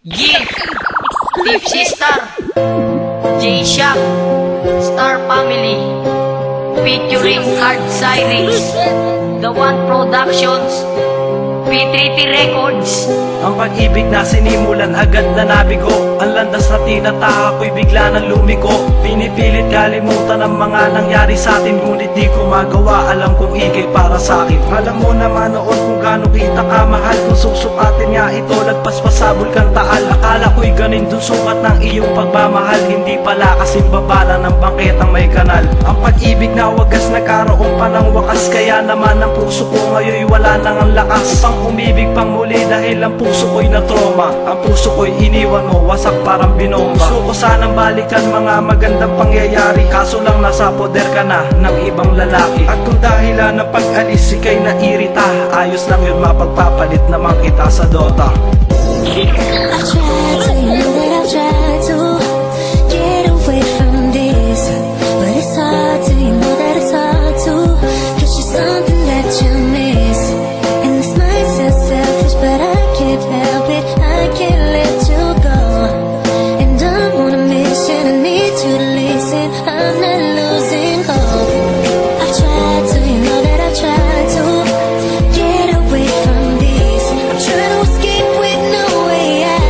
Yeah, Deep Sister, J-Shock, Star Family, featuring Hard Sirens, The One Productions, P3T Records. Ang pag-ibig na sinimulan agad na nabigo, ang landas na tinataha ko'y bigla na lumiko. Pinipilit kalimutan ang mga nangyari sa atin, ngunit di ko magawa. Alam kong ikay para sa akin. Alam mo naman noon kung gaano kita kamahal. Kung susukatin nga ito, nagpaspasabol kang taal. Akala ko'y ganin dun sukat ng iyong pagmamahal. Hindi pala kasing babala ng bangketang may kanal. Ang pag-ibig na wagas nagkaroon pa ng wakas, kaya naman ang puso ko ngayon wala nang ang lakas pang umibig pang muli, dahil ang puso ko'y na trauma. Ang puso ko'y iniwan mo, wasak parang binomba. Gusto ko sanang balikan mga magandang pangyayari, kaso lang nasa poder ka na ng ibang lalaki. At kung dahilan ng pag-alis ika'y nairita, ayos lang yun, mapagpapalit naman kita sa Dota. I've tried to, you know that I've tried to get away from this, but it's hard to, you know that it's hard to, 'cause you're something that you miss. And this might sound selfish, but I can't help it, I can't let you go. And I'm on a mission, I need you to listen, I'm not losing hope. I've tried to, you know that I've tried to get away from this, I'm trying to escape with no way out.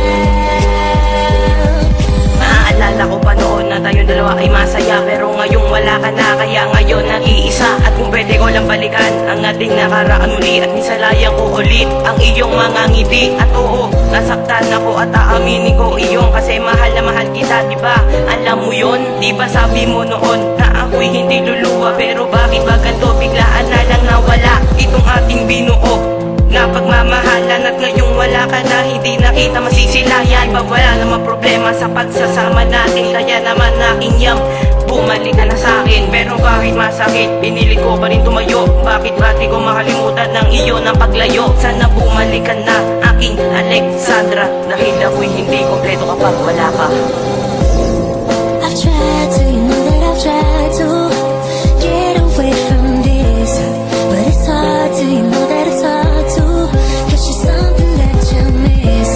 Naaalala ko pa noon na tayong dalawa ay masaya, pero ngayong wala ka na, kaya ngayon nag-iisa. At kung pwede ko lang balikan ang ating nakaraan uli, at misalayan ko ulit ang iyong mga ngiti. At oo, nasaktan ako at aaminin ko iyong, kasi mahal na mahal kita, diba? Alam mo yun, diba sabi mo noon na ako'y hindi luluwa, pero bakit ba ganito biglaan na lang nawala itong ating binuo na pagmamahalan? At ngayong wala ka na, hindi na kita masisilayan. Wala naman problema sa pagsasama natin, kaya naman aking yam, bumalik ka na sa'kin. Pero kahit masakit, pinilit ko pa rin tumayo. Bakit ba di ko makalimutan ng iyo ng paglayo? Sana bumalik ka na, aking Alexandra, dahil ako'y hindi kompleto kapag wala ka. I've tried to, you know that I've tried to get away from this, but it's hard to, you know that it's hard to, 'cause you're something that you miss.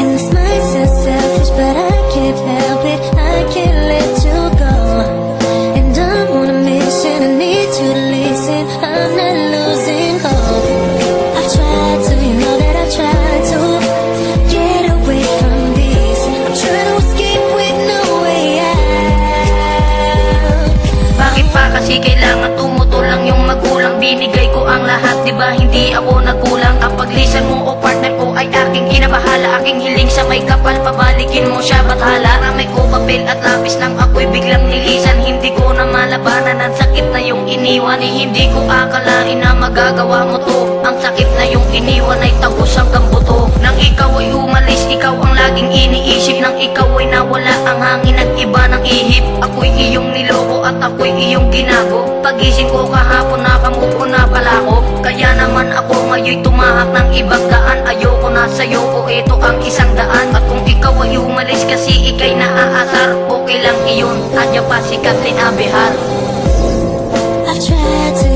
And this might sound selfish, but I can't help it, I can't let you go. And I'm on a mission, I need you to listen, I'm not losing hope. I've tried to, you know that I've tried to get away from this, I'm trying to escape with no way out. Bakit pa kasi kailangan tumutulang yung magulang? Binigay ko ang lahat, diba hindi ako nagkulang? Kapag lisan mo o partner ko ay aking inabahala, aking hiling sa may kapal, pabalikin mo siya bathala. Ramay ko papel at lapis nang ako'y biglang nilisan, hindi ko na malabanan ang sakit na yung iniwan. Hindi ko akalain na magagawa mo to, ang sakit na yung iniwan ay tagos hanggang buto. Nang ikaw ay umalis, ikaw ang laging iniisip. Nang ikaw ay nawala, ang hangin nag-iba ng ihip. Ako'y iyong niloko at ako'y iyong ginago. Pagising ko kahapon, nakamupo na pala ako, kaya naman ako ngayon tumahak ng ibang daan. Ayoko na sa'yo ko, ito ang isang daan. At kung ikaw ay umalis kasi ikay naaasar, okay lang iyon, adya pa si Kathleen Abehar. I've tried to,